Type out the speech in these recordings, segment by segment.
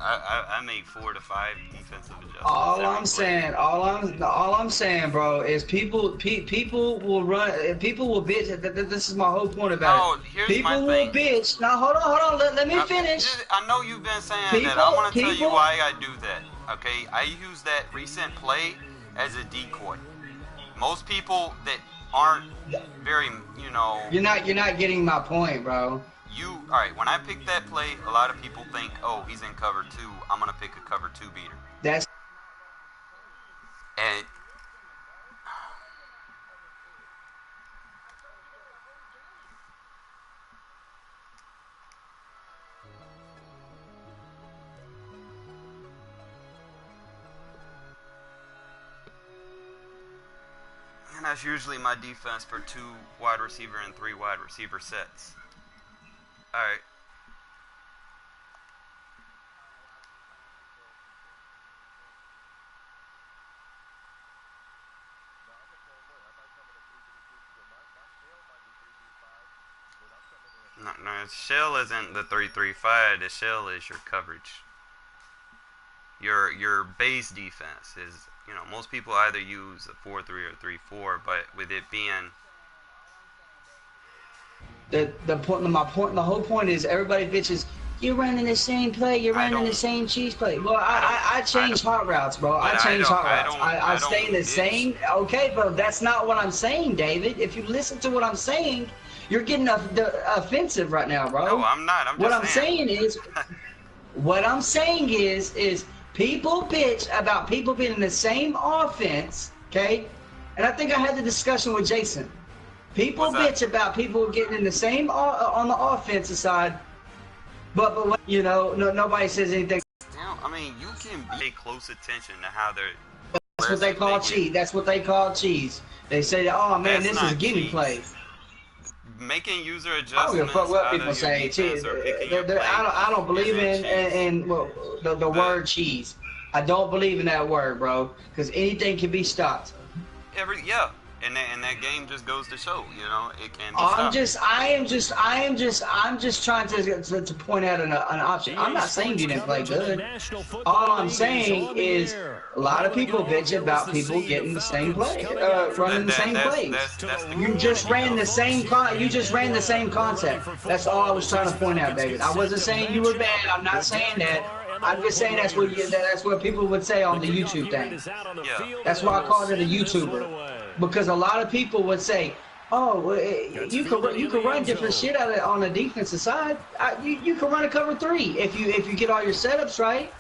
I made 4 to 5 defensive adjustments. All I'm saying, bro, is people will run, people will bitch. This is my whole point about it. Here's People my will thing. bitch. Now hold on, let me finish. I know you've been saying that. I want to tell you why I do that. Okay, I use that recent play as a decoy. Most people that aren't very, you know. You're not getting my point, bro. All right, when I pick that play, a lot of people think, oh, he's in cover 2. I'm going to pick a cover 2 beater. And that's usually my defense for 2 wide receiver and 3 wide receiver sets. All right. No, shell isn't the 3-3-5. The shell is your coverage. Your base defense is, you know, most people either use a 4-3 or 3-4, but with it being the whole point is everybody bitches. You're running the same play. You're running the same cheese play. Well, I change hot routes, bro. I change hot routes. I stay the same. Okay, but that's not what I'm saying, David. If you listen to what I'm saying, you're getting offensive right now, bro. No, I'm not. I'm just saying. What I'm saying is people bitch about people being in the same offense, okay? And I think I had the discussion with Jason. People bitch about people getting in the same on the offensive side, but you know, nobody says anything. I mean, you can pay close attention to how they're. That's what they call cheese. That's what they call cheese. They say, "Oh man, this is a gimme play." Making user adjustments. I don't give a fuck what people say. Cheese. I don't believe in well, the word cheese. I don't believe in that word, bro, because anything can be stopped. And that game just goes to show, you know, it can be stopped. I'm just trying to point out an option. I'm not saying you didn't play good. All I'm saying is a lot of people bitch about people getting the same play, running the same plays. You just ran the same concept. That's all I was trying to point out, David. I wasn't saying you were bad. I'm not saying that. I'm just saying that's what people would say on the YouTube thing. That's why I called it a YouTuber. Because a lot of people would say, "Oh, you can run different shit out of on the defensive side. You can run a cover 3 if you get all your setups right."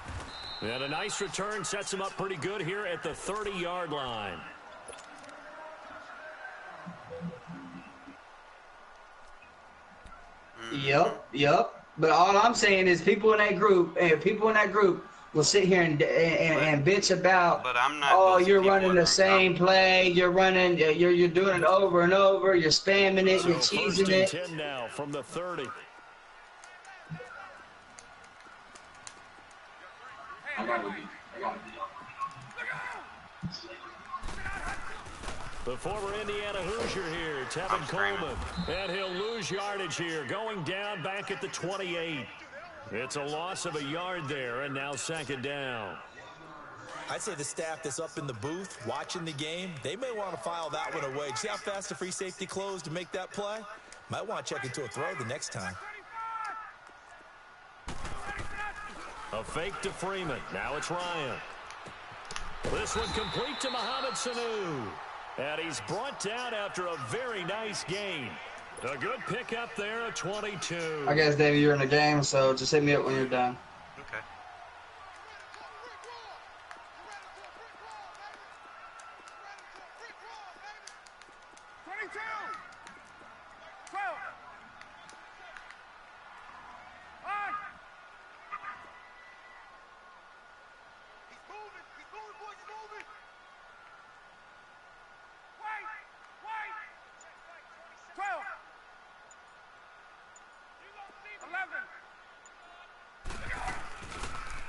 And a nice return sets him up pretty good here at the 30-yard line. Yep. But all I'm saying is people in that group will sit here and bitch about, but I'm not, oh, you're running the same play, you're doing it over and over, you're spamming it, you're cheesing it. 10 now from the 30. The former Indiana Hoosier here, Tevin Coleman, and he'll lose yardage here, going down back at the 28. It's a loss of a yard there, and now second down. I'd say the staff that's up in the booth watching the game, they may want to file that one away. See how fast the free safety closed to make that play? Might want to check into a throw the next time. A fake to Freeman. Now it's Ryan. This one complete to Mohamed Sanu. And he's brought down after a very nice gain. A good pickup there at 22. I guess, David, you're in the game, so just hit me up when you're done. Okay.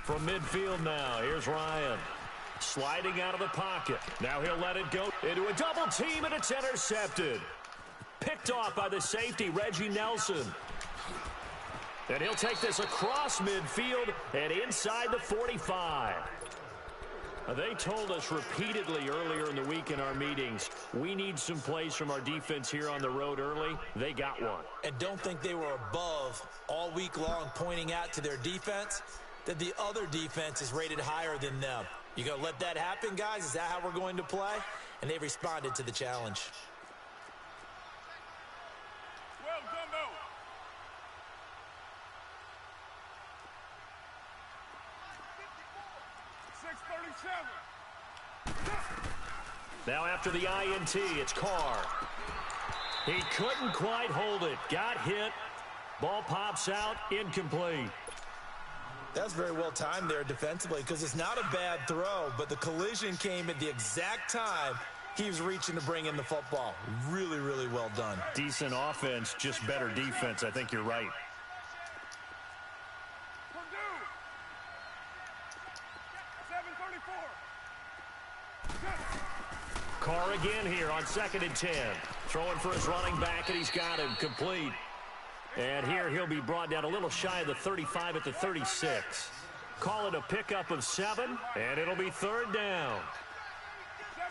From midfield now, here's Ryan. Sliding out of the pocket. Now he'll let it go into a double team, and it's intercepted. Picked off by the safety, Reggie Nelson. And he'll take this across midfield and inside the 45. They told us repeatedly earlier in the week in our meetings, we need some plays from our defense here on the road early. They got one. And don't think they were above all week long pointing out to their defense that the other defense is rated higher than them. You going to let that happen, guys? Is that how we're going to play? And they responded to the challenge. Now after the INT, it's Carr. He couldn't quite hold it. Got hit. Ball pops out. Incomplete. That's very well timed there defensively because it's not a bad throw, but the collision came at the exact time he was reaching to bring in the football. Really, really well done. Decent offense, just better defense. I think you're right. Carr again here on 2nd and 10. Throwing for his running back, and he's got him complete. And here he'll be brought down a little shy of the 35 at the 36. Call it a pickup of 7, and it'll be 3rd down. 7:34.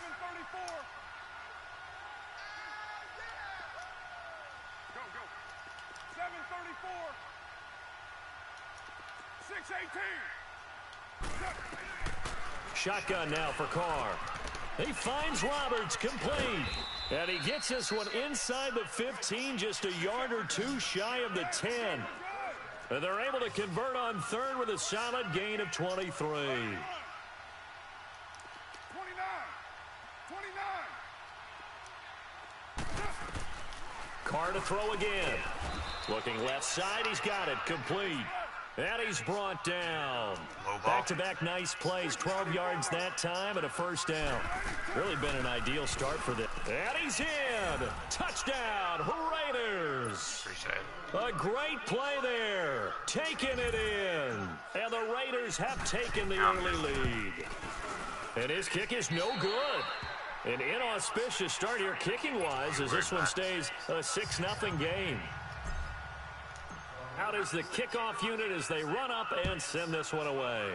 Go, go. 7:34. 6:18. Shotgun now for Carr. He finds Roberts, complete. And he gets this one inside the 15, just a yard or two shy of the 10. And they're able to convert on 3rd with a solid gain of 23. 29. Carr to throw again. Looking left side, he's got it, complete. And he's brought down. Back-to-back nice plays, 12 yards that time and a 1st down. Really been an ideal start for them. And he's in. Touchdown, Raiders. Appreciate it. A great play there. Taking it in. And the Raiders have taken the early lead. And his kick is no good. An inauspicious start here kicking-wise as this one stays a 6-0 game. Out is the kickoff unit as they run up and send this one away.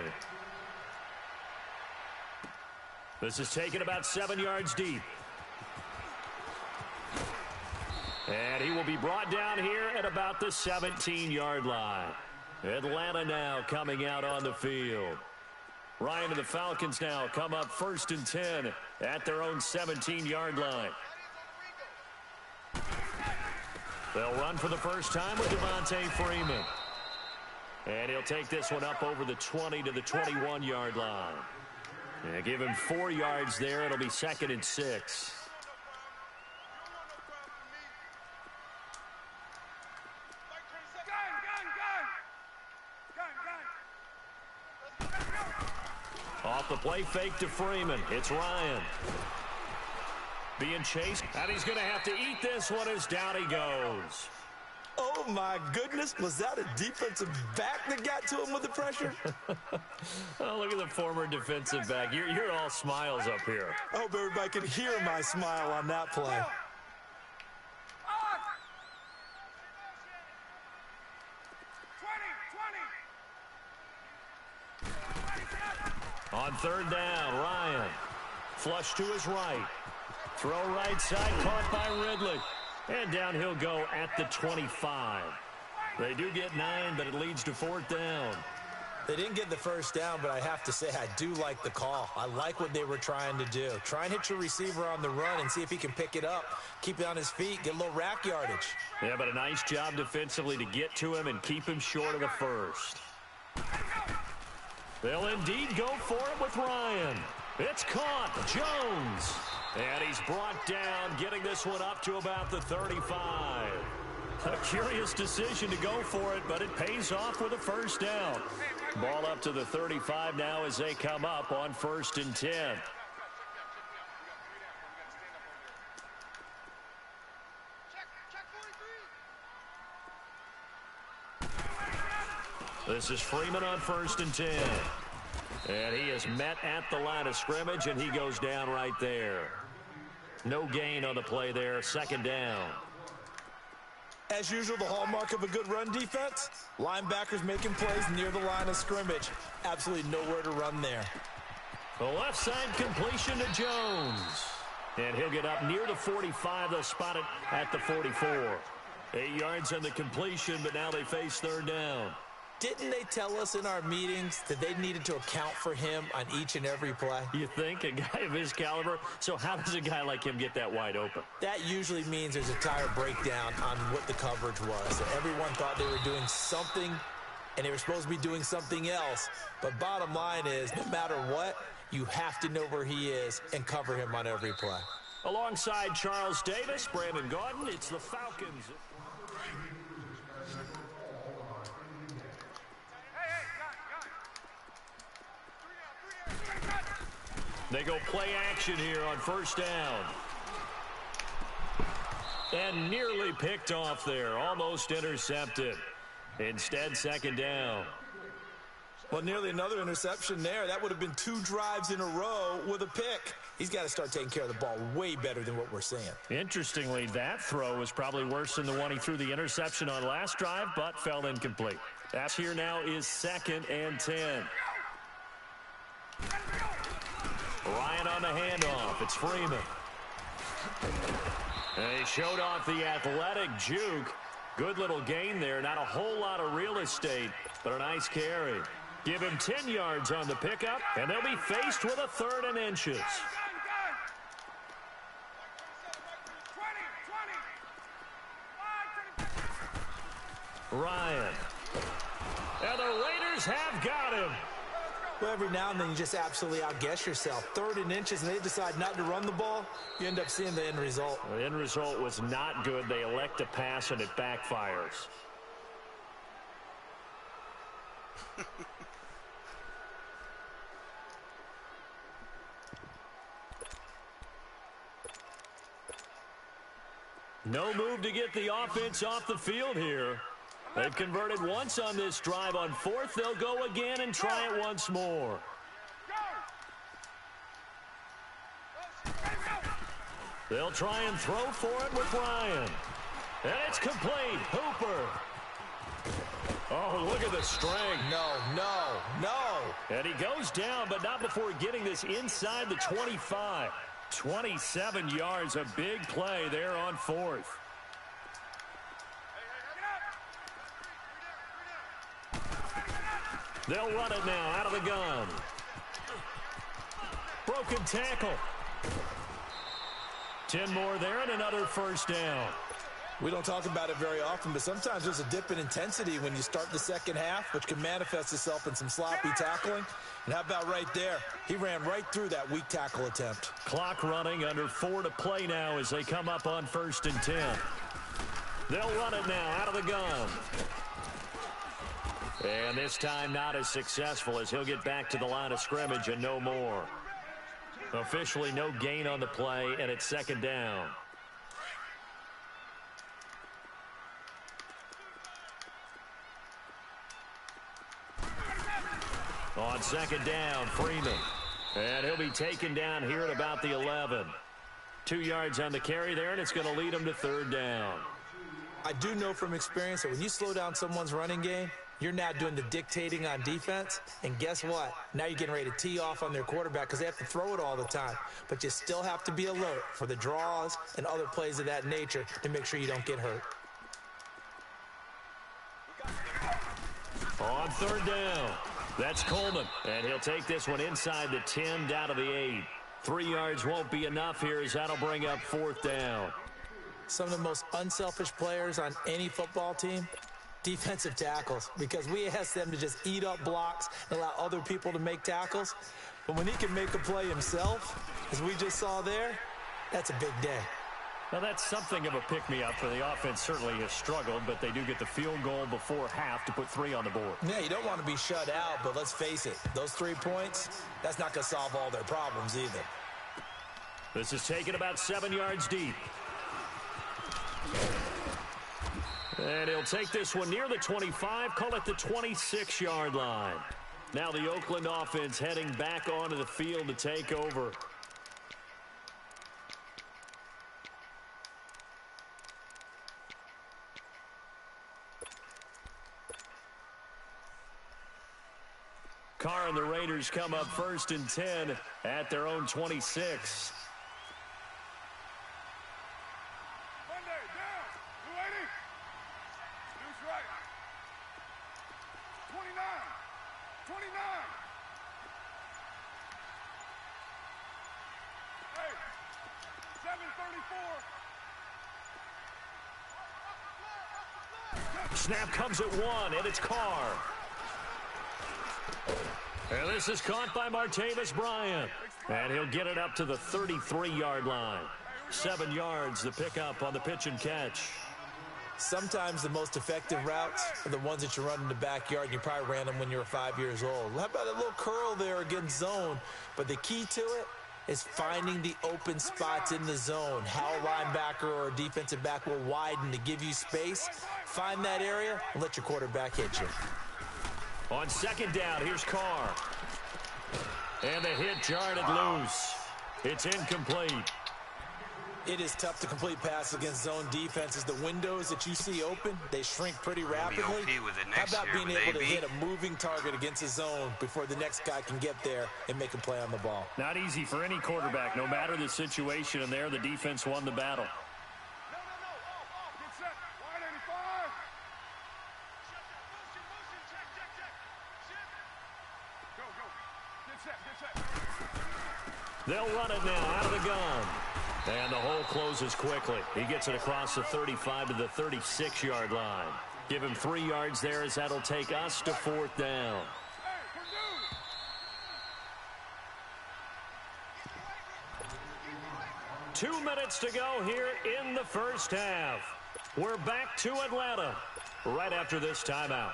This is taken about 7 yards deep. And he will be brought down here at about the 17-yard line. Atlanta now coming out on the field. Ryan and the Falcons now come up 1st and 10 at their own 17-yard line. They'll run for the first time with Devontae Freeman. And he'll take this one up over the 20 to the 21-yard line. And give him 4 yards there. It'll be 2nd and 6. Off the play fake to Freeman. It's Ryan. Being chased, and he's going to have to eat this one as down he goes. Oh, my goodness. Was that a defensive back that got to him with the pressure? Oh, look at the former defensive back. You're all smiles up here. I hope everybody can hear my smile on that play. On 3rd down, Ryan. Flush to his right. Throw right side, caught by Ridley. And down he'll go at the 25. They do get 9, but it leads to 4th down. They didn't get the 1st down, but I have to say I do like the call. I like what they were trying to do. Try and hit your receiver on the run and see if he can pick it up. Keep it on his feet, get a little rack yardage. Yeah, but a nice job defensively to get to him and keep him short of the 1st. They'll indeed go for it with Ryan. It's caught. Jones. And he's brought down, getting this one up to about the 35. A curious decision to go for it, but it pays off with a 1st down. Ball up to the 35 now as they come up on 1st and 10. This is Freeman on 1st and 10. And he is met at the line of scrimmage, and he goes down right there. No gain on the play there, 2nd down. As usual, the hallmark of a good run defense, linebackers making plays near the line of scrimmage. Absolutely nowhere to run there. The left side completion to Jones. And he'll get up near the 45. They'll spot it at the 44. 8 yards on the completion, but now they face third down. Didn't they tell us in our meetings that they needed to account for him on each and every play? You think? A guy of his caliber? So how does a guy like him get that wide open? That usually means there's a tire breakdown on what the coverage was. So everyone thought they were doing something, and they were supposed to be doing something else. But bottom line is, no matter what, you have to know where he is and cover him on every play. Alongside Charles Davis, Brandon Gordon, it's the Falcons. They go play action here on first down. And nearly picked off there, almost intercepted. Instead, second down. Well, nearly another interception there. That would have been 2 drives in a row with a pick. He's got to start taking care of the ball way better than what we're seeing. Interestingly, that throw was probably worse than the one he threw the interception on last drive, but fell incomplete. That's here now is 2nd and 10. Ryan on the handoff. It's Freeman. And he showed off the athletic juke. Good little gain there. Not a whole lot of real estate, but a nice carry. Give him 10 yards on the pickup, and they'll be faced with a 3rd and inches. Ryan. And the Raiders have got him. Well, every now and then you just absolutely outguess yourself. 3rd and inches, and they decide not to run the ball. You end up seeing the end result. The end result was not good. They elect to pass, and it backfires. No move to get the offense off the field here. They've converted once on this drive. On 4th, they'll go again and try it once more. They'll try and throw for it with Ryan. And it's complete. Hooper. Oh, look at the strength. No. And he goes down, but not before getting this inside the 25. 27 yards, a big play there on 4th. They'll run it now out of the gun. Broken tackle. 10 more there and another first down. We don't talk about it very often, but sometimes there's a dip in intensity when you start the second half, which can manifest itself in some sloppy tackling. And how about right there? He ran right through that weak tackle attempt. Clock running, under 4 to play now as they come up on 1st and 10. They'll run it now out of the gun. And this time not as successful as he'll get back to the line of scrimmage and no more. Officially no gain on the play, and it's 2nd down. On 2nd down, Freeman. And he'll be taken down here at about the 11. 2 yards on the carry there, and it's going to lead him to 3rd down. I do know from experience that when you slow down someone's running game, you're now doing the dictating on defense. And guess what? Now you're getting ready to tee off on their quarterback because they have to throw it all the time. But you still have to be alert for the draws and other plays of that nature to make sure you don't get hurt. On 3rd down, that's Coleman. And he'll take this one inside the 10 down to the 8. 3 yards won't be enough here as that'll bring up 4th down. Some of the most unselfish players on any football team, defensive tackles, because we ask them to just eat up blocks and allow other people to make tackles. But when he can make a play himself, as we just saw there, that's a big day. Now, that's something of a pick-me-up for the offense. Certainly has struggled, but they do get the field goal before half to put 3 on the board. Yeah, you don't want to be shut out, but let's face it, those 3 points, that's not going to solve all their problems either. This is taken about 7 yards deep. And he'll take this one near the 25, call it the 26-yard line. Now the Oakland offense heading back onto the field to take over. Carr and the Raiders come up 1st and 10 at their own 26. Monday, down. 280. Deuce right. 29. 29. Hey. 734. Snap comes at 1, and it's Carr. And this is caught by Martavis Bryant. And he'll get it up to the 33-yard line. 7 yards the pickup on the pitch and catch. Sometimes the most effective routes are the ones that you run in the backyard, and you probably ran them when you were 5 years old. How about a little curl there against zone? But the key to it is finding the open spots in the zone. How a linebacker or a defensive back will widen to give you space. Find that area and let your quarterback hit you. On 2nd down, here's Carr. And the hit jarred it loose. It's incomplete. It is tough to complete passes against zone defenses. The windows that you see open, they shrink pretty rapidly. How about being able to hit a moving target against a zone before the next guy can get there and make a play on the ball? Not easy for any quarterback, no matter the situation, and there the defense won the battle. Get set. Wide 85. Go, go. Get set, get set. They'll run it now out of the gun. And the hole closes quickly. He gets it across the 35 to the 36-yard line. Give him 3 yards there as that'll take us to 4th down. Hey, Purdue. 2 minutes to go here in the first half. We're back to Atlanta right after this timeout.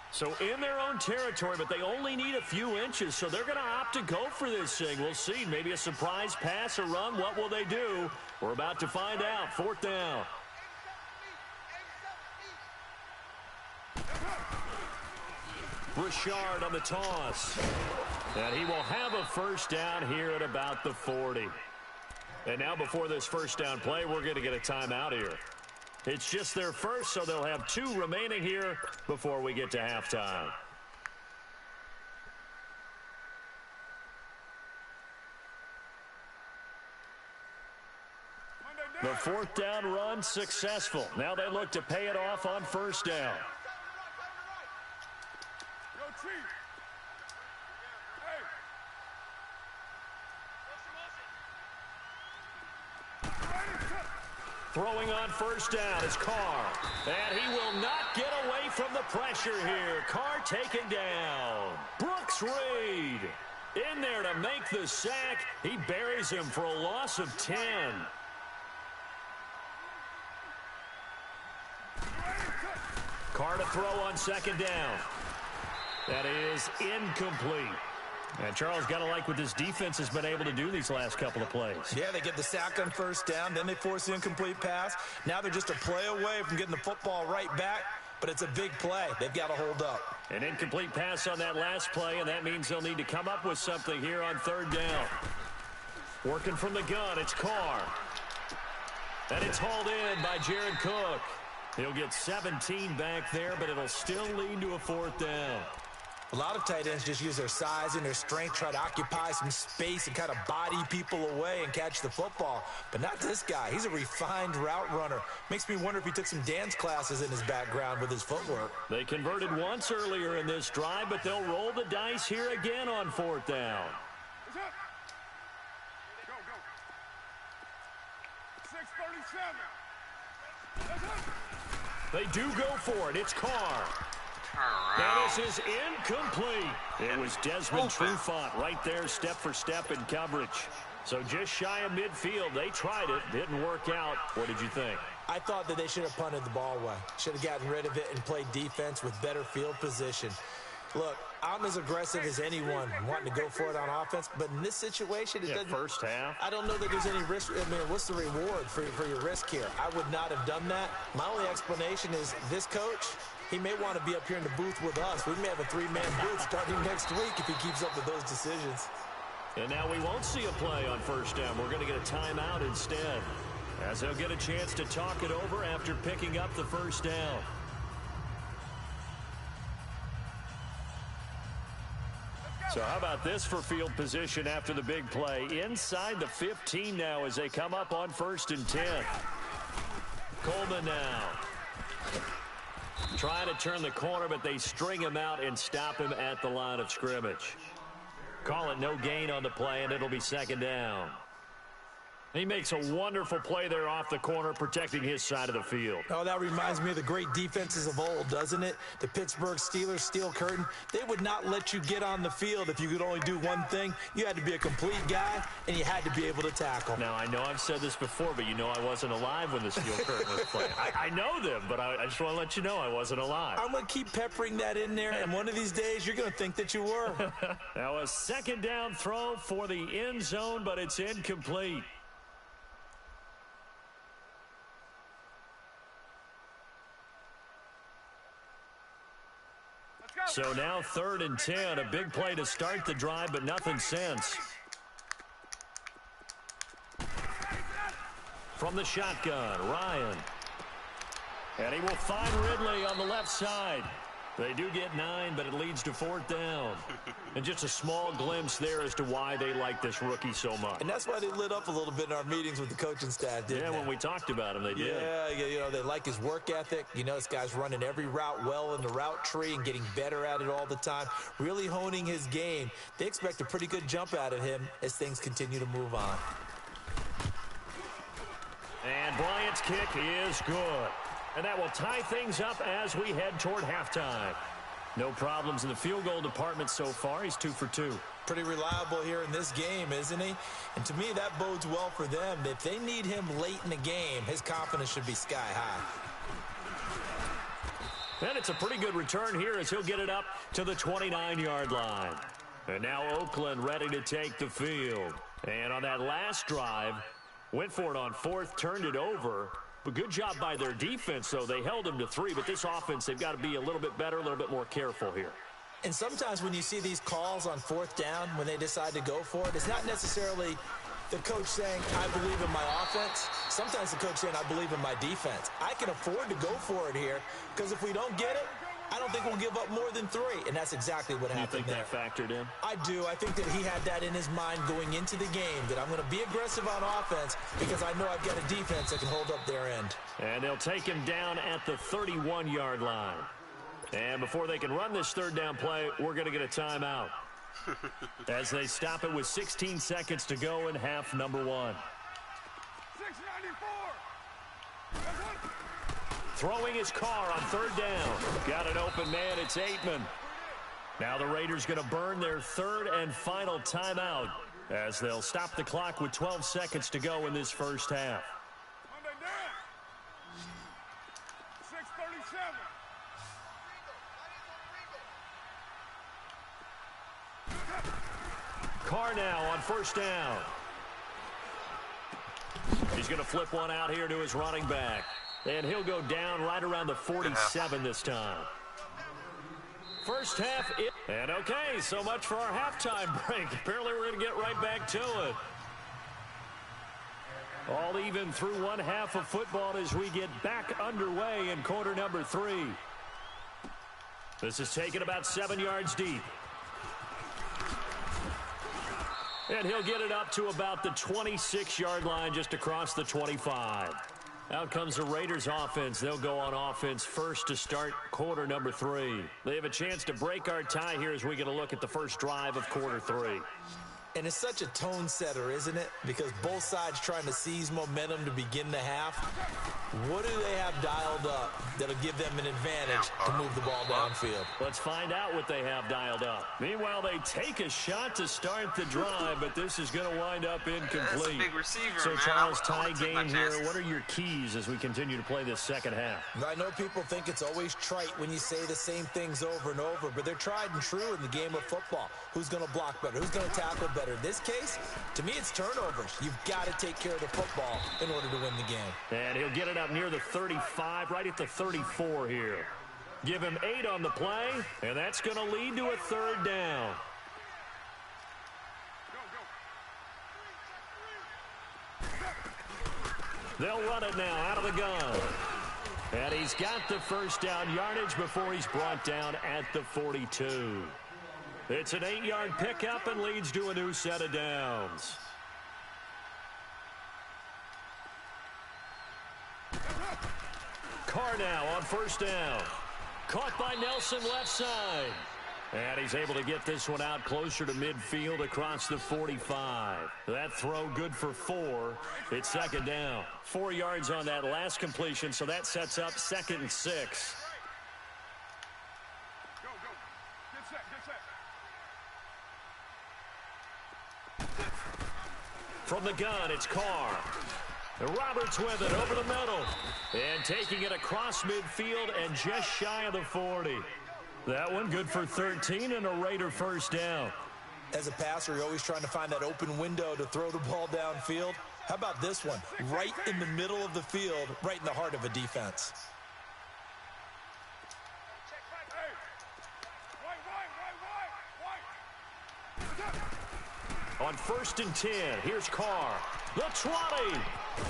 So in their own territory, but they only need a few inches, so they're going to opt to go for this thing. We'll see. Maybe a surprise pass or run. What will they do? We're about to find out. 4th down. Richard on the toss. And he will have a first down here at about the 40. And now before this first down play, we're going to get a timeout here. It's just their first, so they'll have 2 remaining here before we get to halftime. The 4th down run successful. Now they look to pay it off on 1st down. Yo, Chief. Hey. Throwing on 1st down is Carr. And he will not get away from the pressure here. Carr taken down. Brooks Reed in there to make the sack. He buries him for a loss of 10. Carr to throw on 2nd down. That is incomplete. And Charles, got to like what this defense has been able to do these last couple of plays. Yeah, they get the sack on 1st down, then they force the incomplete pass. Now they're just a play away from getting the football right back, but it's a big play. They've got to hold up. An incomplete pass on that last play, and that means they'll need to come up with something here on 3rd down. Working from the gun, it's Carr. And it's hauled in by Jared Cook. He'll get 17 back there, but it'll still lead to a 4th down. A lot of tight ends just use their size and their strength, try to occupy some space and kind of body people away and catch the football. But not this guy. He's a refined route runner. Makes me wonder if he took some dance classes in his background with his footwork. They converted once earlier in this drive, but they'll roll the dice here again on 4th down. What's up? Go, go. 6:37. Let's up. They do go for it. It's Carr. Now this is incomplete. It was Desmond Trufant right there, step for step in coverage. So just shy of midfield. They tried it. Didn't work out. What did you think? I thought that they should have punted the ball away. Should have gotten rid of it and played defense with better field position. Look, I'm as aggressive as anyone wanting to go for it on offense, but in this situation, it doesn't. First half. I don't know that there's any risk. I mean, what's the reward for your risk here? I would not have done that. My only explanation is this coach, he may want to be up here in the booth with us. We may have a 3-man booth starting next week if he keeps up with those decisions. And now we won't see a play on 1st down. We're going to get a timeout instead, as they'll get a chance to talk it over after picking up the 1st down. So how about this for field position after the big play? Inside the 15 now as they come up on 1st and 10. Coleman now. Trying to turn the corner, but they string him out and stop him at the line of scrimmage. Call it no gain on the play, and it'll be 2nd down. He makes a wonderful play there off the corner, protecting his side of the field. Oh, that reminds me of the great defenses of old, doesn't it? The Pittsburgh Steelers, Steel Curtain, they would not let you get on the field if you could only do one thing. You had to be a complete guy, and you had to be able to tackle. Now, I know I've said this before, but you know I wasn't alive when the Steel Curtain was playing. I know them, but I just want to let you know I wasn't alive. I'm going to keep peppering that in there, and one of these days you're going to think that you were. Now, a 2nd down throw for the end zone, but it's incomplete. So now 3rd and 10, a big play to start the drive, but nothing since. From the shotgun, Ryan. And he will find Ridley on the left side. They do get 9, but it leads to 4th down. And just a small glimpse there as to why they like this rookie so much. And that's why they lit up a little bit in our meetings with the coaching staff, didn't they? Yeah, when we talked about him, they did. Yeah, you know, they like his work ethic. You know, this guy's running every route well in the route tree and getting better at it all the time, really honing his game. They expect a pretty good jump out of him as things continue to move on. And Bryant's kick is good. And that will tie things up as we head toward halftime. No problems in the field goal department so far. He's 2 for 2. Pretty reliable here in this game, isn't he? And to me, that bodes well for them. If they need him late in the game, his confidence should be sky high. And it's a pretty good return here as he'll get it up to the 29-yard line. And now Oakland ready to take the field. And on that last drive, went for it on 4th, turned it over. But good job by their defense, though. They held them to 3, but this offense, they've got to be a little bit better, a little bit more careful here. And sometimes when you see these calls on 4th down, when they decide to go for it, it's not necessarily the coach saying, I believe in my offense. Sometimes the coach saying, I believe in my defense. I can afford to go for it here, because if we don't get it, I don't think we'll give up more than 3, and that's exactly what happened there. You think that factored in? I do. I think that he had that in his mind going into the game, that I'm going to be aggressive on offense because I know I've got a defense that can hold up their end. And they'll take him down at the 31-yard line. And before they can run this 3rd down play, we're going to get a timeout. As they stop it with 16 seconds to go in half number 1. 694. Throwing his car on 3rd down. Got an open man. It's Aitman. Now the Raiders going to burn their 3rd and final timeout as they'll stop the clock with 12 seconds to go in this first half. Monday down. 637. Carr now on 1st down. He's going to flip one out here to his running back. And he'll go down right around the 47 this time. First half. And okay, so much for our halftime break. Apparently we're going to get right back to it. All even through one half of football as we get back underway in quarter number 3. This is taken about 7 yards deep. And he'll get it up to about the 26-yard line just across the 25. Out comes the Raiders offense. They'll go on offense first to start quarter number 3. They have a chance to break our tie here as we get a look at the first drive of quarter 3. And it's such a tone setter, isn't it? Because both sides trying to seize momentum to begin the half. What do they have dialed up that'll give them an advantage to move the ball downfield? Let's find out what they have dialed up. Meanwhile, they take a shot to start the drive, but this is going to wind up incomplete. That's a big receiver, so, man. Charles, tie game here. What are your keys as we continue to play this second half? I know people think it's always trite when you say the same things over and over, but they're tried and true in the game of football. Who's going to block better? Who's going to tackle better? In this case, to me, it's turnovers. You've got to take care of the football in order to win the game. And he'll get it up near the 35, right at the 34 here. Give him 8 on the play, and that's going to lead to a 3rd down. They'll run it now out of the gun. And he's got the first down yardage before he's brought down at the 42. It's an 8-yard pickup and leads to a new set of downs. Carr now on first down. Caught by Nelson left side. And he's able to get this one out closer to midfield across the 45. That throw good for 4. It's second down. 4 yards on that last completion, so that sets up 2nd and 6. Go, go. Get set, get set. From the gun, it's Carr. Roberts with it over the middle. And taking it across midfield and just shy of the 40. That one good for 13 and a Raider first down. As a passer, you're always trying to find that open window to throw the ball downfield. How about this one? Right in the middle of the field, right in the heart of a defense. Hey! White. On 1st and 10, here's Carr. The 20.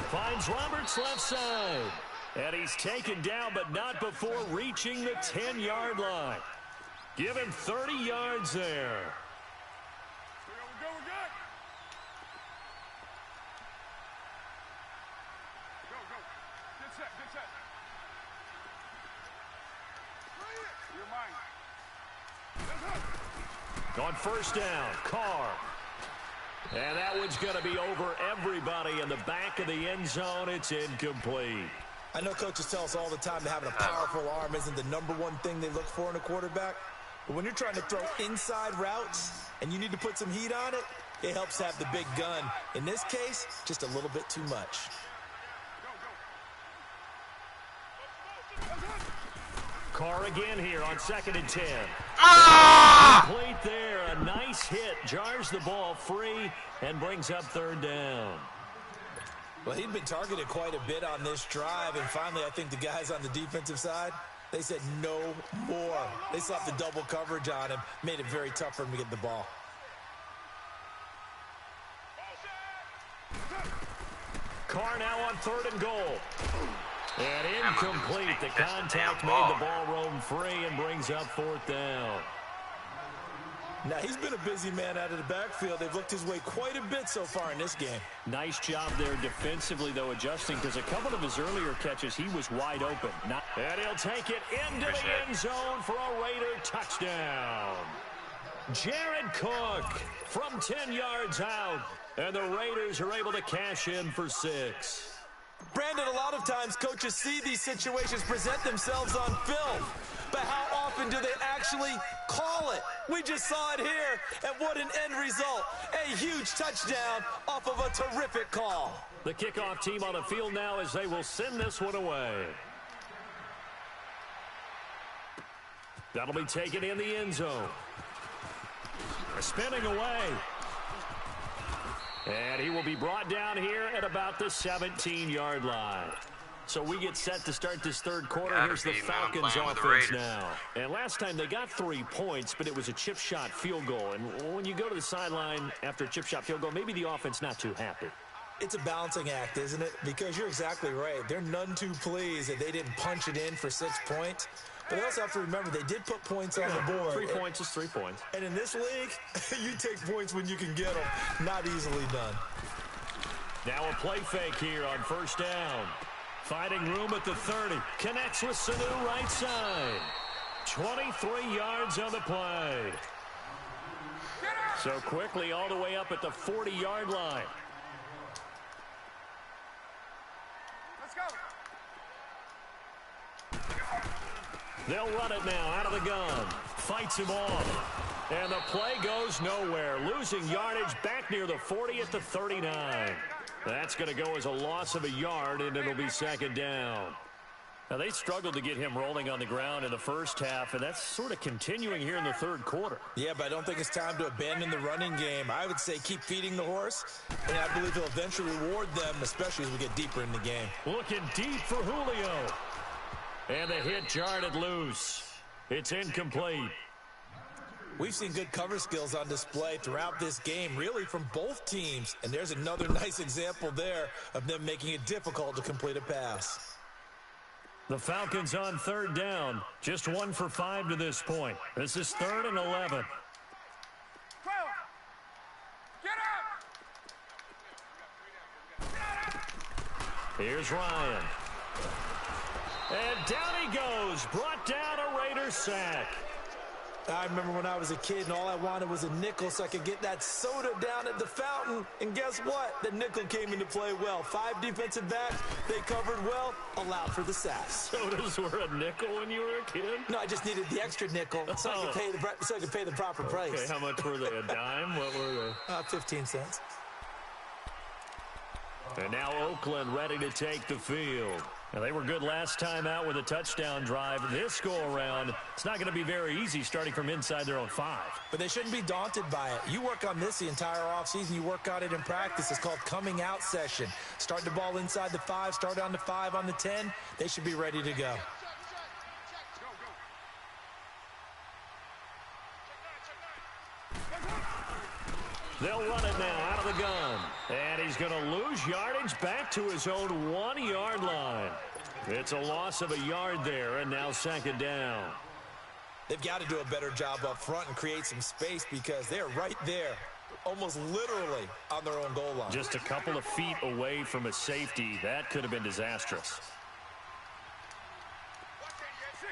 Finds Roberts left side. And he's taken down, but not before reaching the 10-yard line. Give him 30 yards there. We're good. Go. Get set. You're mine. On first down, Carr. And that one's going to be over everybody in the back of the end zone. It's incomplete. I know coaches tell us all the time that having a powerful arm isn't the #1 thing they look for in a quarterback. But when you're trying to throw inside routes and you need to put some heat on it, it helps to have the big gun. In this case, just a little bit too much. Carr again here on 2nd and 10. Complete there. A nice hit. Jars the ball free and brings up 3rd down. Well, he'd been targeted quite a bit on this drive, and finally I think the guys on the defensive side, they said no more. They slapped the double coverage on him, made it very tough for him to get the ball. Carr now on 3rd and goal. And incomplete. The contact made the ball roam free and brings up 4th down. Now, he's been a busy man out of the backfield. They've looked his way quite a bit so far in this game. Nice job there defensively, though, adjusting, because a couple of his earlier catches, he was wide open. And he'll take it into the end zone for a Raider touchdown. Jared Cook from 10 yards out, and the Raiders are able to cash in for 6. Brandon, a lot of times coaches see these situations present themselves on film, but how often do they actually call it? We just saw it here, and what an end result. A huge touchdown off of a terrific call. The kickoff team on the field now as they will send this one away. That'll be taken in the end zone. Spinning away. And he will be brought down here at about the 17-yard line. So we get set to start this 3rd quarter. Here's the Falcons offense now. And last time they got 3 points, but it was a chip shot field goal. And when you go to the sideline after a chip shot field goal, maybe the offense not too happy. It's a balancing act, isn't it? Because you're exactly right. They're none too pleased that they didn't punch it in for 6 points. But they also have to remember they did put points on the board. 3 points is 3 points. And in this league, you take points when you can get them. Not easily done. Now a play fake here on first down. Finding room at the 30. Connects with Sanu right side. 23 yards on the play. So quickly all the way up at the 40-yard line. Let's go. They'll run it now out of the gun. Fights him off. And the play goes nowhere. Losing yardage back near the 40 at the 39. That's going to go as a loss of a yard, and it'll be 2nd down. Now, they struggled to get him rolling on the ground in the first half, and that's sort of continuing here in the 3rd quarter. Yeah, but I don't think it's time to abandon the running game. I would say keep feeding the horse, and I believe he'll eventually reward them, especially as we get deeper in the game. Looking deep for Julio. And the hit jarred it loose. It's incomplete. We've seen good cover skills on display throughout this game, really from both teams. And there's another nice example there of them making it difficult to complete a pass. The Falcons on 3rd down. Just 1 for 5 to this point. This is 3rd and 11. Here's Ryan. And down he goes. Brought down a Raider sack. I remember when I was a kid and all I wanted was a nickel so I could get that soda down at the fountain. And guess what? The nickel came into play well. 5 defensive backs, they covered well, allowed for the sack. Sodas were a nickel when you were a kid? No, I just needed the extra nickel so I could pay the proper price. Okay, how much were they? A dime? What were they? 15 cents. And now Oakland ready to take the field. Now, they were good last time out with a touchdown drive. This go-around, it's not going to be very easy starting from inside their own 5. But they shouldn't be daunted by it. You work on this the entire offseason. You work on it in practice. It's called coming out session. Start the ball inside the 5, start on the 5, on the 10. They should be ready to go. They'll run it now out of the gun. And he's going to lose yardage back to his own 1-yard line. It's a loss of a yard there, and now 2nd down. They've got to do a better job up front and create some space because they're right there, almost literally on their own goal line. Just a couple of feet away from a safety. That could have been disastrous. 6-18.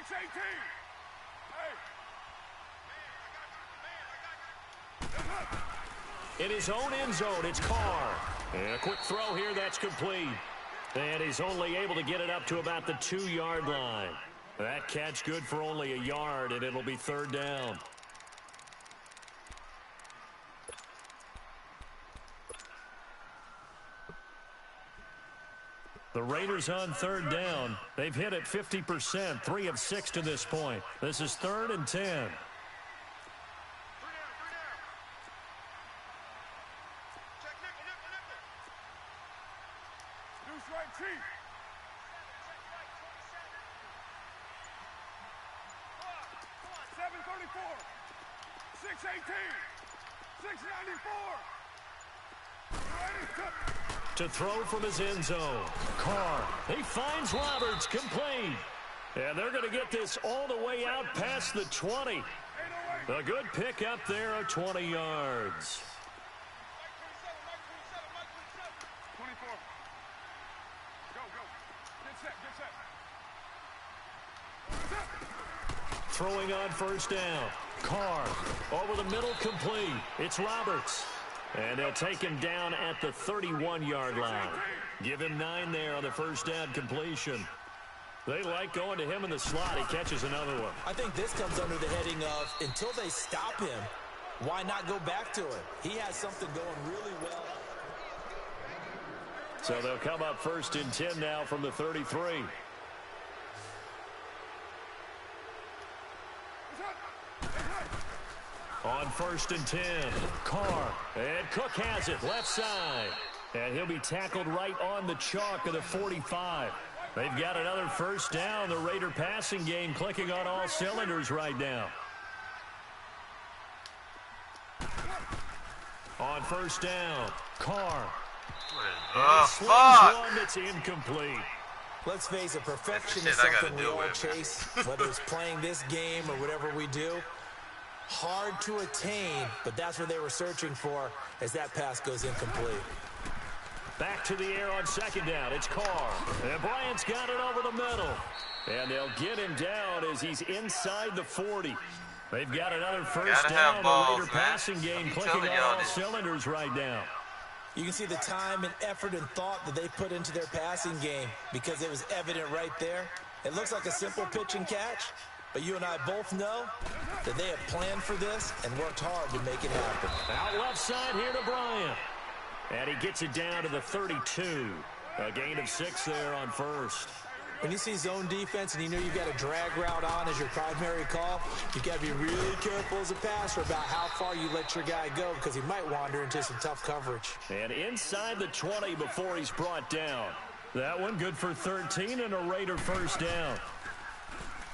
In his own end zone, it's Carr. And a quick throw here, that's complete. And he's only able to get it up to about the 2-yard line. That catch good for only a yard, and it'll be 3rd down. The Raiders on 3rd down. They've hit it 50%, 3 of 6 to this point. This is 3rd and 10. Right, Chief. 734. 618. 694. To throw from his end zone. Carr. He finds Roberts, complete. And they're going to get this all the way out past the 20. A good pick up there of 20 yards. 24. Go. Get set. Throwing on 1st down. Carr over the middle, complete. It's Roberts. And they'll take him down at the 31-yard line. Give him 9 there on the 1st down completion. They like going to him in the slot. He catches another one. I think this comes under the heading of, until they stop him, why not go back to it? He has something going really well. So they'll come up 1st and 10 now from the 33. On 1st and 10, Carr, and Cook has it, left side. And he'll be tackled right on the chalk of the 45. They've got another 1st down. The Raider passing game clicking on all cylinders right now. On 1st down, Carr. Fuck! One that's incomplete. Let's face it, perfection is something we all chase, whether it's playing this game or whatever we do. Hard to attain, but that's what they were searching for as that pass goes incomplete. Back to the air on 2nd down. It's Carr. And Bryant's got it over the middle. And they'll get him down as he's inside the 40. They've got another 1st down. The Raider passing game clicking on all cylinders right now. You can see the time and effort and thought that they put into their passing game because it was evident right there. It looks like a simple pitch and catch, but you and I both know that they have planned for this and worked hard to make it happen. Out left side here to Bryant. And he gets it down to the 32. A gain of 6 there on 1st. When you see zone defense and you know you've got a drag route on as your primary call, you've got to be really careful as a passer about how far you let your guy go because he might wander into some tough coverage. And inside the 20 before he's brought down. That one good for 13 and a Raider 1st down.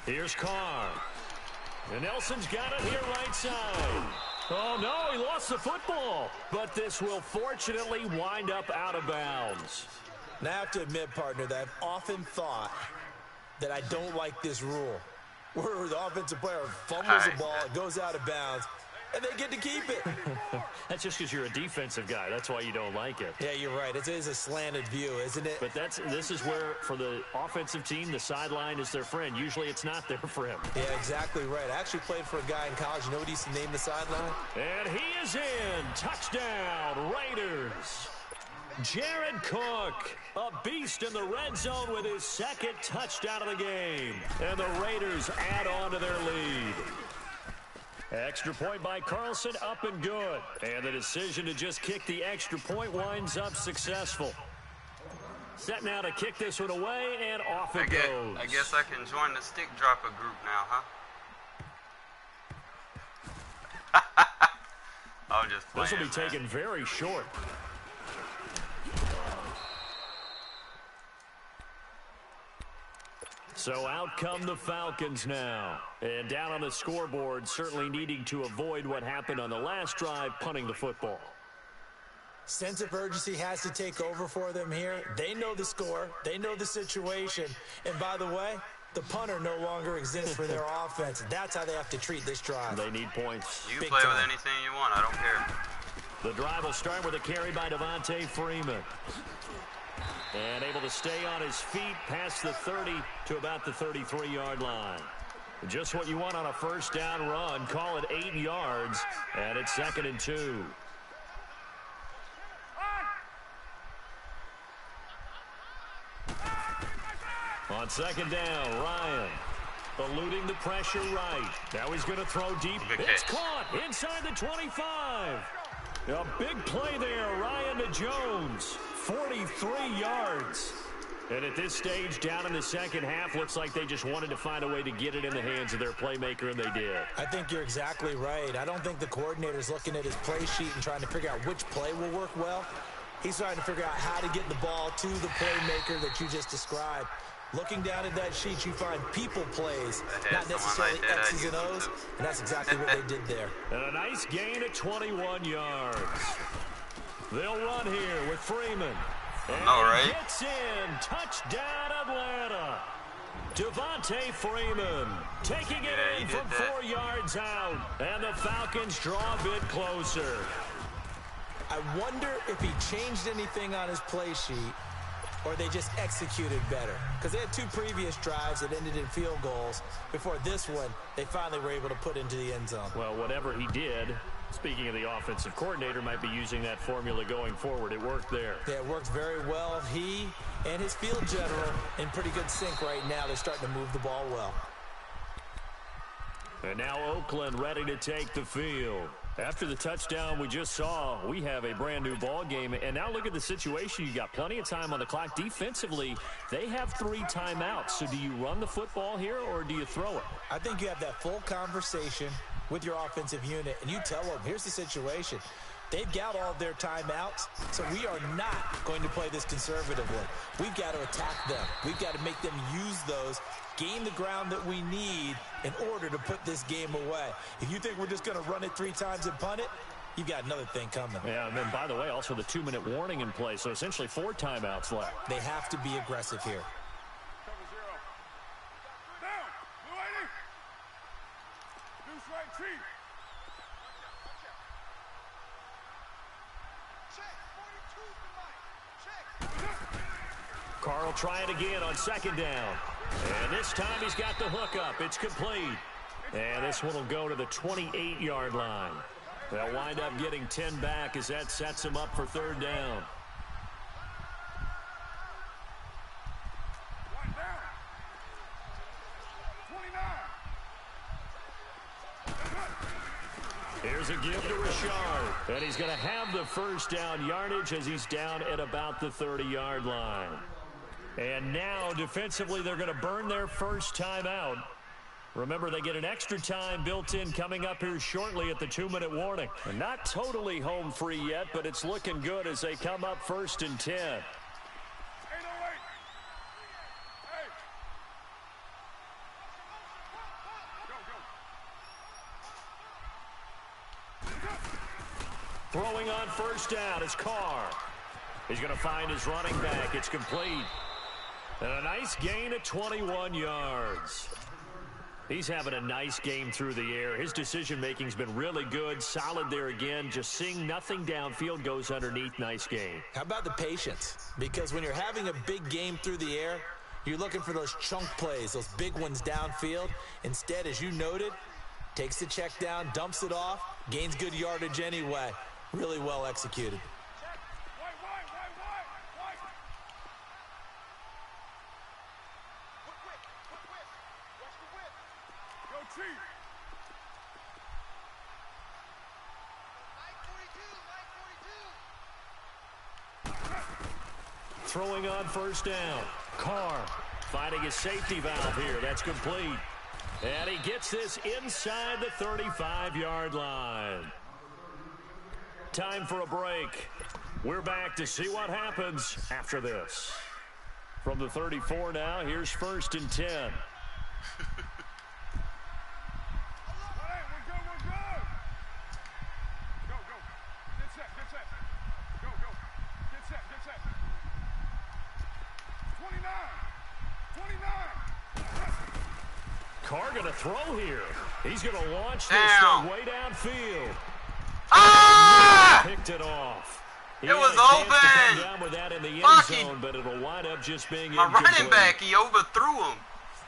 Here's Carr. And Nelson's got it here right side. Oh, no, he lost the football. But this will fortunately wind up out of bounds. Now, I have to admit, partner, that I've often thought that I don't like this rule, where the offensive player fumbles the ball, it goes out of bounds. and they get to keep it. That's just because you're a defensive guy. That's why you don't like it. Yeah, you're right. It is a slanted view, isn't it? But this is where, for the offensive team, the sideline is their friend. Usually it's not there for him. Yeah, exactly right. I actually played for a guy in college. You know what he used to name the sideline? And he is in. Touchdown, Raiders. Jared Cook, a beast in the red zone with his second touchdown of the game. And the Raiders add on to their lead. Extra point by Carlson, up and good. And the decision to just kick the extra point winds up successful. Set now to kick this one away, and off it goes. I guess I can join the stick dropper group now, huh? I'll just play. This will be taken very short. So out come the Falcons now. And down on the scoreboard, certainly needing to avoid what happened on the last drive, punting the football. Sense of urgency has to take over for them here. They know the score. They know the situation. And by the way, the punter no longer exists for their offense. That's how they have to treat this drive. They need points. You can play with anything you want. I don't care. The drive will start with a carry by Devontae Freeman. And able to stay on his feet past the 30 to about the 33-yard line. Just what you want on a first down run. Call it 8 yards, and it's 2nd and 2. On 2nd down, Ryan eluding the pressure right. Now he's going to throw deep. It's caught inside the 25. A big play there, Ryan to Jones. 43 yards. And at this stage, down in the second half, looks like they just wanted to find a way to get it in the hands of their playmaker, and they did. I think you're exactly right. I don't think the coordinator's looking at his play sheet and trying to figure out which play will work well. He's trying to figure out how to get the ball to the playmaker that you just described. Looking down at that sheet, you find people plays, not necessarily X's and O's, and that's exactly what they did there. And a nice gain at 21 yards. They'll run here with Freeman. And all right. Gets in. Touchdown, Atlanta. Devontae Freeman taking it in from 4 yards out. And the Falcons draw a bit closer. I wonder if he changed anything on his play sheet or they just executed better. Because they had 2 previous drives that ended in field goals. Before this one, they finally were able to put into the end zone. Well, whatever he did, speaking of the offensive coordinator, might be using that formula going forward. It worked there. Yeah, it worked very well. He and his field general in pretty good sync right now. They're starting to move the ball well. And now Oakland ready to take the field. After the touchdown we just saw, we have a brand new ball game. And now look at the situation. You got plenty of time on the clock. Defensively, they have 3 timeouts. So do you run the football here or do you throw it? I think you have that full conversation with your offensive unit, and you tell them, here's the situation. They've got all their timeouts, so we are not going to play this conservatively. We've got to attack them. We've got to make them use those, gain the ground that we need in order to put this game away. If you think we're just going to run it 3 times and punt it, you've got another thing coming. Yeah, and then, by the way, also the 2-minute warning in play, so essentially 4 timeouts left. They have to be aggressive here. Cover 0. Down. Blue 80. Deuce right, Chief. Carl try it again on 2nd down. And this time he's got the hook up. It's complete. And this one will go to the 28-yard line. They'll wind up getting 10 back as that sets him up for 3rd down. One down. 29. Here's a give to Richard. And he's going to have the first down yardage as he's down at about the 30-yard line. And now, defensively, they're going to burn their first timeout. Remember, they get an extra time built in coming up here shortly at the 2-minute warning. And not totally home free yet, but it's looking good as they come up 1st and 10. 808. Hey. Go, go. Throwing on 1st down is Carr. He's going to find his running back. It's complete. And a nice gain of 21 yards. He's having a nice game through the air. His decision-making's been really good, solid there again. Just seeing nothing downfield, goes underneath. Nice game. How about the patience? Because when you're having a big game through the air, you're looking for those chunk plays, those big ones downfield. Instead, as you noted, takes the check down, dumps it off, gains good yardage anyway. Really well executed. Throwing on first down. Carr finding his safety valve here. That's complete. And he gets this inside the 35-yard line. Time for a break. We're back to see what happens after this. From the 34 now, here's 1st and 10. Carr going to throw here. He's going to launch this thing way downfield. Ah! Picked it off. It was open. Down with that in the end zone, but it'll wind up just being a running back. He overthrew him.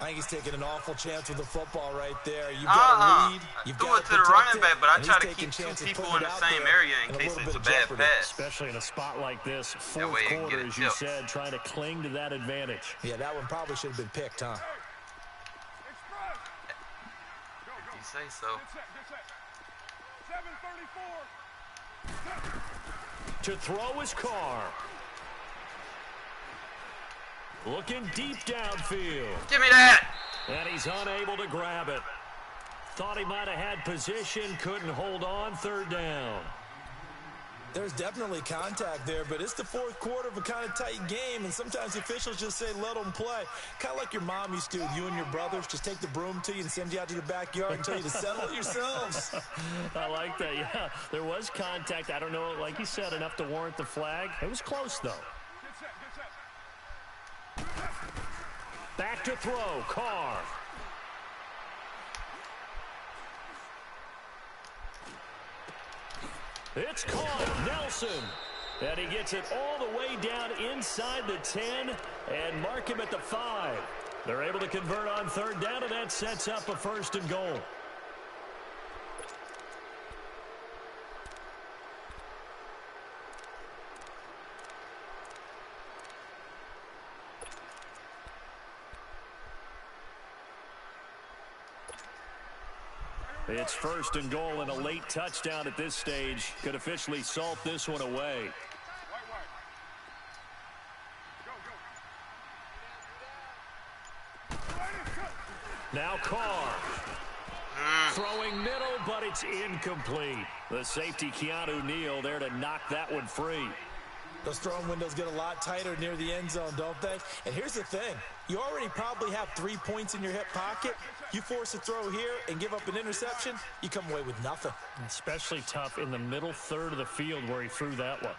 I think he's taking an awful chance with the football right there. You've got to lead. You've threw got it to the running back, but I try to keep two people in the same area in case it's a bad pass. Especially in a spot like this, fourth quarter, as you said, trying to cling to that advantage. Yeah, that one probably should have been picked, huh? You say so. 7:34. To throw is Carr. Looking deep downfield. Give me that. And he's unable to grab it. Thought he might have had position, couldn't hold on. 3rd down. There's definitely contact there, but it's the fourth quarter of a kind of tight game, and sometimes the officials just say, let them play. Kind of like your mom used to with you and your brothers. Just take the broom to you and send you out to the backyard and tell you to settle it yourselves. I like that, yeah. There was contact. I don't know, like you said, enough to warrant the flag. It was close, though. Back to throw, Carr. It's caught, Nelson. And he gets it all the way down inside the 10 and mark him at the 5. They're able to convert on 3rd down, and that sets up a 1st and goal. It's 1st and goal, and a late touchdown at this stage could officially salt this one away. Now Carr. Throwing middle, but it's incomplete. The safety, Keanu Neal, there to knock that one free. Those throwing windows get a lot tighter near the end zone, don't they? And here's the thing. You already probably have 3 points in your hip pocket. You force a throw here and give up an interception, you come away with nothing. Especially tough in the middle 3rd of the field where he threw that one.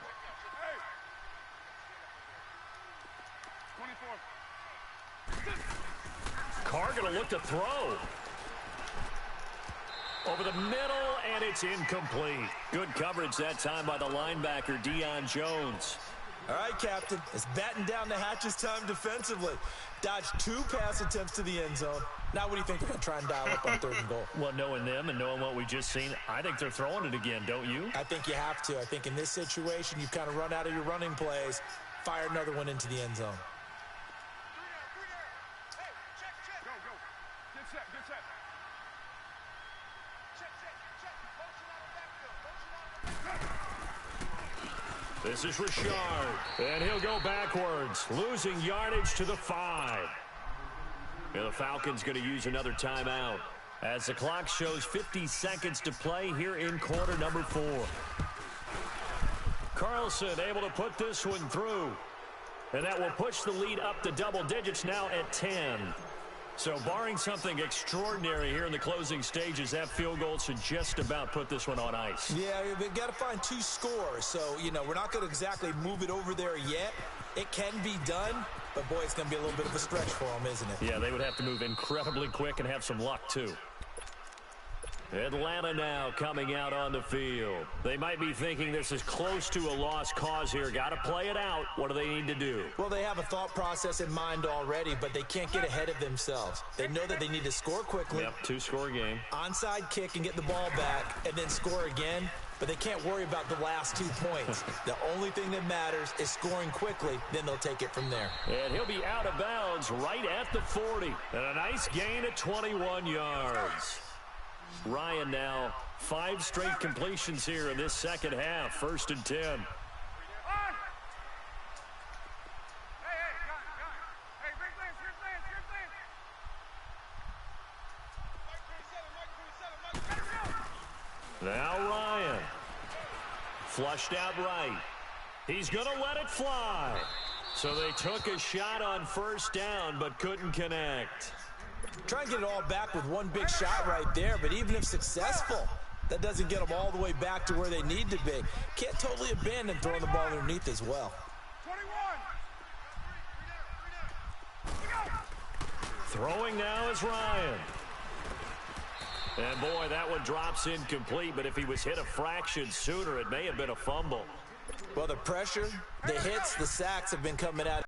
Carr going to look to throw. Over the middle, and it's incomplete. Good coverage that time by the linebacker, Deion Jones. All right, Captain. It's batten down the hatches time defensively. Dodged 2 pass attempts to the end zone. Now what do you think they're going to try and dial up on 3rd and goal? Well, knowing them and knowing what we just seen, I think they're throwing it again, don't you? I think you have to. I think in this situation, you've kind of run out of your running plays. Fire another one into the end zone. This is Richard, and he'll go backwards, losing yardage to the 5. And the Falcons going to use another timeout as the clock shows 50 seconds to play here in quarter number 4. Carlson able to put this one through, and that will push the lead up to double digits now at 10. So barring something extraordinary here in the closing stages, that field goal should just about put this one on ice. Yeah, we've got to find 2 scores. So, you know, we're not going to exactly move it over there yet. It can be done, But, boy, it's going to be a little bit of a stretch for them, isn't it? Yeah, they would have to move incredibly quick and have some luck, too. Atlanta now coming out on the field. They might be thinking this is close to a lost cause here. Got to play it out. What do they need to do? Well, they have a thought process in mind already, but they can't get ahead of themselves. They know that they need to score quickly. Yep, two-score game. Onside kick and get the ball back and then score again. But they can't worry about the last 2 points. The only thing that matters is scoring quickly. Then they'll take it from there. And he'll be out of bounds right at the 40. And a nice gain of 21 yards. Ryan now 5 straight completions here in this second half. 1st and 10. Now Ryan. Flushed out right. He's going to let it fly. So they took a shot on 1st down but couldn't connect. Try and get it all back with one big shot right there, but even if successful, that doesn't get them all the way back to where they need to be. Can't totally abandon throwing the ball underneath as well. 21. Throwing now is Ryan. And boy, that one drops incomplete, but if he was hit a fraction sooner, it may have been a fumble. Well, the pressure, the hits, the sacks have been coming out,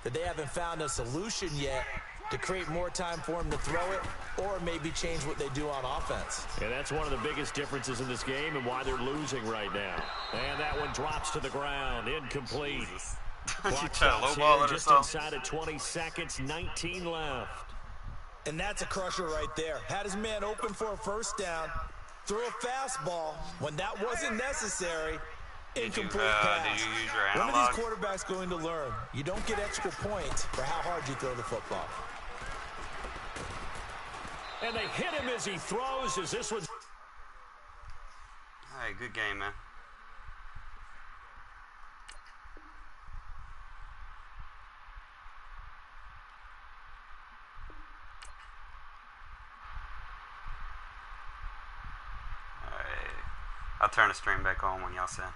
that they haven't found a solution yet to create more time for him to throw it or maybe change what they do on offense. And that's one of the biggest differences in this game and why they're losing right now. And that one drops to the ground, incomplete. Clock stops here just inside of 20 seconds, 19 left. And that's a crusher right there. Had his man open for a 1st down, threw a fastball when that wasn't necessary. Incomplete pass. Did you use your analog? When are these quarterbacks going to learn? You don't get extra points for how hard you throw the football. And they hit him as he throws as this one's... Hey, good game, man. Alright. I'll turn the stream back on when y'all send.